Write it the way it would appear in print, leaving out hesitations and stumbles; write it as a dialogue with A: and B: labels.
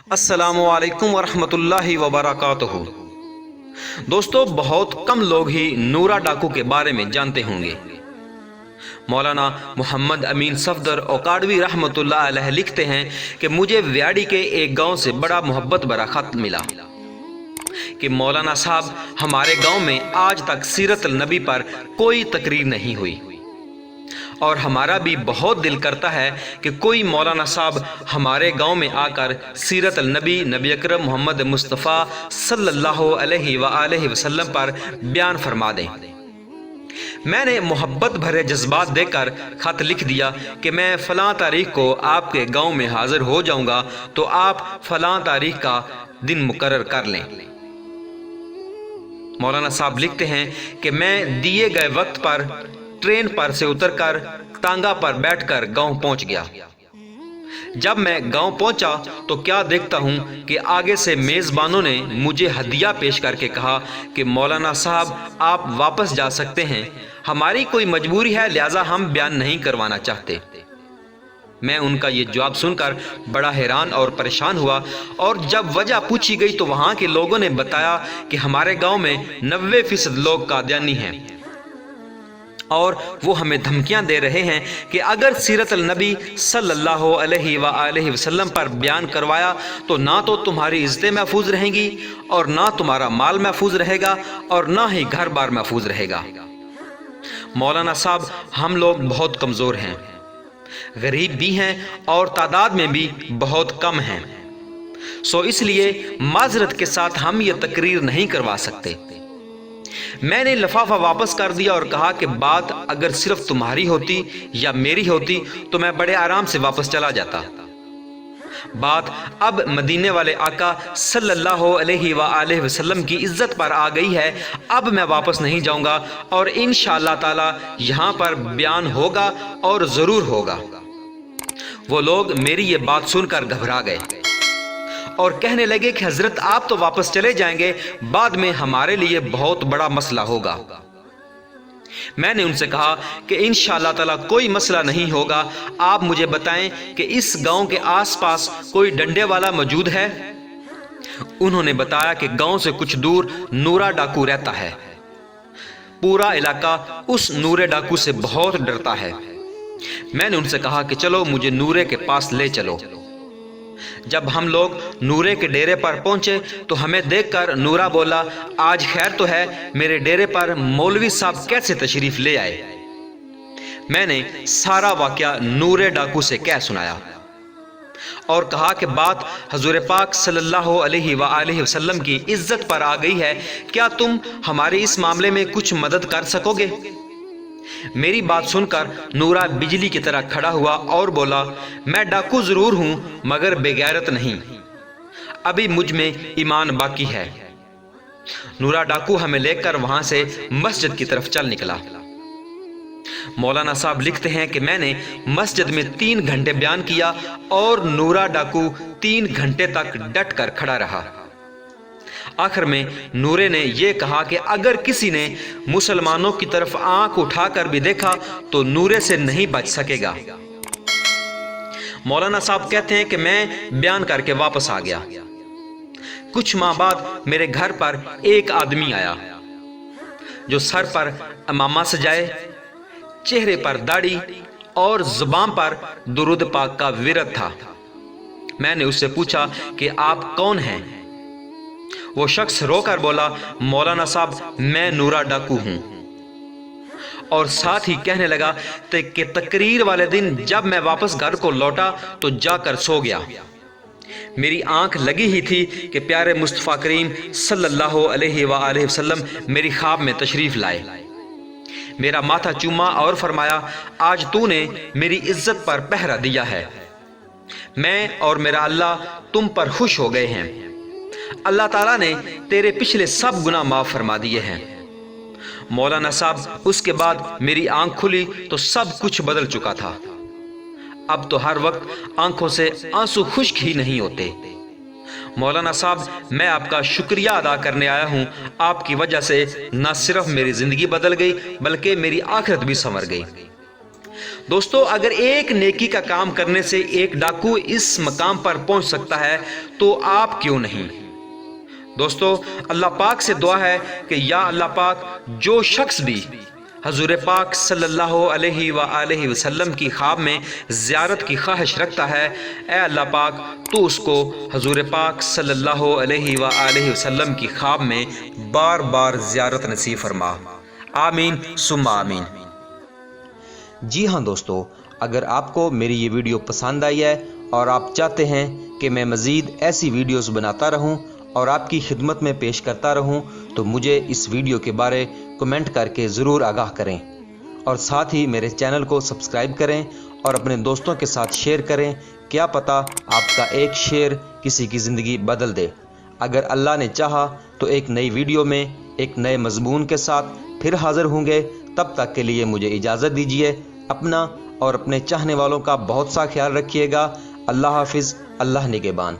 A: السلام علیکم ورحمۃ اللہ وبرکاتہ۔ دوستو، بہت کم لوگ ہی نورا ڈاکو کے بارے میں جانتے ہوں گے۔ مولانا محمد امین صفدر اوکاڑوی رحمۃ اللہ علیہ لکھتے ہیں کہ مجھے ویاڑی کے ایک گاؤں سے بڑا محبت بھرا خط ملا کہ مولانا صاحب، ہمارے گاؤں میں آج تک سیرت النبی پر کوئی تقریر نہیں ہوئی، اور ہمارا بھی بہت دل کرتا ہے کہ کوئی مولانا صاحب ہمارے گاؤں میں آ کر سیرت النبی، نبی اکرم محمد مصطفیٰ صلی اللہ علیہ وآلہ وسلم پر بیان فرما دیں۔ میں نے محبت بھرے جذبات دے کر خط لکھ دیا کہ میں فلاں تاریخ کو آپ کے گاؤں میں حاضر ہو جاؤں گا، تو آپ فلاں تاریخ کا دن مقرر کر لیں۔ مولانا صاحب لکھتے ہیں کہ میں دیے گئے وقت پر ٹرین پر سے اتر کر ٹانگا پر بیٹھ کر گاؤں پہنچ گیا۔ جب میں گاؤں پہنچا تو کیا دیکھتا ہوں کہ آگے سے میزبانوں نے مجھے ہدیہ پیش کر کے کہا کہ مولانا صاحب، آپ واپس جا سکتے ہیں، ہماری کوئی مجبوری ہے، لہٰذا ہم بیان نہیں کروانا چاہتے۔ میں ان کا یہ جواب سن کر بڑا حیران اور پریشان ہوا، اور جب وجہ پوچھی گئی تو وہاں کے لوگوں نے بتایا کہ ہمارے گاؤں میں 90% لوگ قادیانی ہیں، اور وہ ہمیں دھمکیاں دے رہے ہیں کہ اگر سیرت النبی صلی اللہ علیہ وآلہ وسلم پر بیان کروایا تو نہ تو تمہاری عزتیں محفوظ رہیں گی، اور نہ تمہارا مال محفوظ رہے گا، اور نہ ہی گھر بار محفوظ رہے گا۔ مولانا صاحب، ہم لوگ بہت کمزور ہیں، غریب بھی ہیں، اور تعداد میں بھی بہت کم ہیں، سو اس لیے معذرت کے ساتھ ہم یہ تقریر نہیں کروا سکتے۔ میں نے لفافہ واپس کر دیا اور کہا کہ بات اگر صرف تمہاری ہوتی یا میری ہوتی تو میں بڑے آرام سے واپس چلا جاتا۔ بات اب مدینے والے آقا صلی اللہ علیہ وآلہ وسلم کی عزت پر آ گئی ہے، اب میں واپس نہیں جاؤں گا، اور انشاءاللہ تعالی یہاں پر بیان ہوگا، اور ضرور ہوگا۔ وہ لوگ میری یہ بات سن کر گھبرا گئے اور کہنے لگے کہ حضرت، آپ تو واپس چلے جائیں گے، بعد میں ہمارے لیے بہت بڑا مسئلہ ہوگا۔ میں نے ان سے کہا کہ انشاءاللہ تعالی کوئی مسئلہ نہیں ہوگا، آپ مجھے بتائیں کہ اس گاؤں کے آس پاس کوئی ڈنڈے والا موجود ہے؟ انہوں نے بتایا کہ گاؤں سے کچھ دور نورا ڈاکو رہتا ہے، پورا علاقہ اس نورے ڈاکو سے بہت ڈرتا ہے۔ میں نے ان سے کہا کہ چلو مجھے نورے کے پاس لے چلو۔ جب ہم لوگ نورے کے ڈیرے پر پہنچے تو ہمیں دیکھ کر نورا بولا، آج خیر تو ہے، میرے ڈیرے پر مولوی صاحب کیسے تشریف لے آئے؟ میں نے سارا واقعہ نورے ڈاکو سے کہہ سنایا اور کہا کہ بات حضور پاک صلی اللہ علیہ وآلہ وسلم کی عزت پر آ گئی ہے، کیا تم ہمارے اس معاملے میں کچھ مدد کر سکو گے؟ میری بات سن کر نورا بجلی کی طرح کھڑا ہوا اور بولا، میں ڈاکو ضرور ہوں مگر بے غیرت نہیں، ابھی مجھ میں ایمان باقی ہے۔ نورا ڈاکو ہمیں لے کر وہاں سے مسجد کی طرف چل نکلا۔ مولانا صاحب لکھتے ہیں کہ میں نے مسجد میں 3 گھنٹے بیان کیا، اور نورا ڈاکو 3 گھنٹے تک ڈٹ کر کھڑا رہا۔ آخر میں نورے نے یہ کہا کہ اگر کسی نے مسلمانوں کی طرف آنکھ اٹھا کر بھی دیکھا تو نورے سے نہیں بچ سکے گا۔ مولانا صاحب کہتے ہیں کہ میں بیان کر کے واپس آ گیا۔ کچھ ماہ بعد میرے گھر پر ایک آدمی آیا جو سر پر عمامہ سجائے، چہرے پر داڑھی اور زبان پر درود پاک کا ورد تھا۔ میں نے اس سے پوچھا کہ آپ کون ہیں؟ وہ شخص رو کر بولا، مولانا صاحب، میں نورا ڈاکو ہوں، اور ساتھ ہی کہنے لگا کہ تقریر والے دن جب میں واپس گھر کو لوٹا تو جا کر سو گیا۔ میری آنکھ لگی ہی تھی کہ پیارے مصطفیٰ کریم صلی اللہ علیہ وآلہ وسلم میری خواب میں تشریف لائے، میرا ماتھا چوما اور فرمایا، آج تو نے میری عزت پر پہرا دیا ہے، میں اور میرا اللہ تم پر خوش ہو گئے ہیں، اللہ تعالیٰ نے تیرے پچھلے سب گناہ معاف فرما دیے ہیں۔ مولانا صاحب، اس کے بعد میری آنکھ کھلی تو سب کچھ بدل چکا تھا۔ اب تو ہر وقت آنکھوں سے آنسو خشک ہی نہیں ہوتے۔ مولانا صاحب، میں آپ کا شکریہ ادا کرنے آیا ہوں، آپ کی وجہ سے نہ صرف میری زندگی بدل گئی بلکہ میری آخرت بھی سنور گئی۔ دوستو اگر ایک نیکی کا کام کرنے سے ایک ڈاکو اس مقام پر پہنچ سکتا ہے تو آپ کیوں نہیں؟ دوستو اللہ پاک سے دعا ہے کہ یا اللہ پاک جو شخص بھی حضور پاک صلی اللہ علیہ وآلہ وسلم کی خواب میں زیارت کی خواہش رکھتا ہے، اے اللہ پاک تو اس کو حضور پاک صلی اللہ علیہ وآلہ وسلم کی خواب میں بار بار زیارت نصیب فرما، آمین ثم آمین۔ جی ہاں دوستو، اگر آپ کو میری یہ ویڈیو پسند آئی ہے اور آپ چاہتے ہیں کہ میں مزید ایسی ویڈیوز بناتا رہوں اور آپ کی خدمت میں پیش کرتا رہوں تو مجھے اس ویڈیو کے بارے کمنٹ کر کے ضرور آگاہ کریں، اور ساتھ ہی میرے چینل کو سبسکرائب کریں اور اپنے دوستوں کے ساتھ شیئر کریں، کیا پتہ آپ کا ایک شیئر کسی کی زندگی بدل دے۔ اگر اللہ نے چاہا تو ایک نئی ویڈیو میں ایک نئے مضمون کے ساتھ پھر حاضر ہوں گے، تب تک کے لیے مجھے اجازت دیجیے۔ اپنا اور اپنے چاہنے والوں کا بہت سا خیال رکھیے گا۔ اللہ حافظ، اللہ نگہبان۔